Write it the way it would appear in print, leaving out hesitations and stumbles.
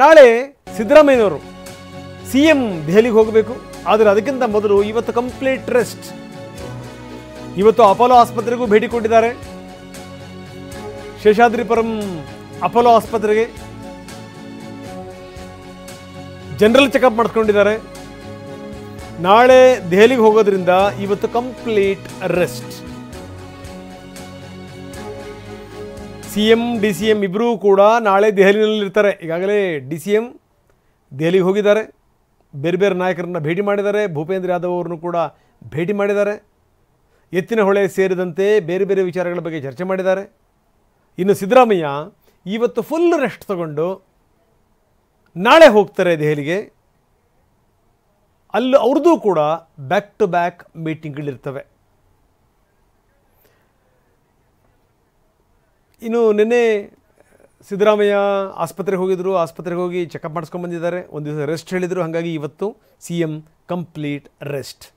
ನಾಳೆ ಸಿದ್ದರಾಮಯ್ಯನವರು CM ದೆಹಲಿಗೆ ಹೋಗಬೇಕು. ಆದರೆ ಅದಕ್ಕಿಂತ ಮೊದಲು ಇವತ್ತು ಕಂಪ್ಲೀಟ್ ರೆಸ್ಟ್. ಇವತ್ತು ಅಪೋಲೋ ಆಸ್ಪತ್ರೆಗೂ ಭೇಟಿ ಕೊಟ್ಟಿದ್ದಾರೆ. ಶೇಷಾದ್ರಿಪುರಂ ಅಪೋಲೋ ಆಸ್ಪತ್ರೆಗೆ ಜನರಲ್ ಚೆಕಪ್ ಮಾಡಿಸ್ಕೊಂಡಿದ್ದಾರೆ. ನಾಳೆ ದೆಹಲಿಗೆ ಹೋಗೋದ್ರಿಂದ ಇವತ್ತು ಕಂಪ್ಲೀಟ್ ರೆಸ್ಟ್. CM DCM ಇಬ್ಬರೂ ಕೂಡ ನಾಳೆ ದೆಹಲಿನಲ್ಲಿರ್ತಾರೆ. ಈಗಾಗಲೇ DCM ದೆಹಲಿಗೆ ಹೋಗಿದ್ದಾರೆ. ಬೇರೆ ಬೇರೆ ನಾಯಕರನ್ನು ಭೇಟಿ ಮಾಡಿದ್ದಾರೆ. ಭೂಪೇಂದ್ರ ಯಾದವ್ ಅವರನ್ನು ಕೂಡ ಭೇಟಿ ಮಾಡಿದ್ದಾರೆ. ಎತ್ತಿನಹೊಳೆ ಸೇರಿದಂತೆ ಬೇರೆ ಬೇರೆ ವಿಚಾರಗಳ ಬಗ್ಗೆ ಚರ್ಚೆ ಮಾಡಿದ್ದಾರೆ. ಇನ್ನು ಸಿದ್ದರಾಮಯ್ಯ ಇವತ್ತು ಫುಲ್ ರೆಸ್ಟ್ ತಗೊಂಡು ನಾಳೆ ಹೋಗ್ತಾರೆ ದೆಹಲಿಗೆ. ಅಲ್ಲಿ ಅವ್ರದ್ದು ಕೂಡ ಬ್ಯಾಕ್ ಟು ಬ್ಯಾಕ್ ಮೀಟಿಂಗ್ಗಳಿರ್ತವೆ. ಇನ್ನು ನಿನ್ನೆ ಸಿದ್ದರಾಮಯ್ಯ ಆಸ್ಪತ್ರೆಗೆ ಹೋಗಿದ್ರು. ಆಸ್ಪತ್ರೆಗೆ ಹೋಗಿ ಚೆಕಪ್ ಮಾಡಿಸ್ಕೊಂಡು ಬಂದಿದ್ದಾರೆ. ಒಂದು ದಿವಸ ರೆಸ್ಟ್ ಹೇಳಿದರು. ಹಾಗಾಗಿ ಇವತ್ತು CM ಕಂಪ್ಲೀಟ್ ರೆಸ್ಟ್.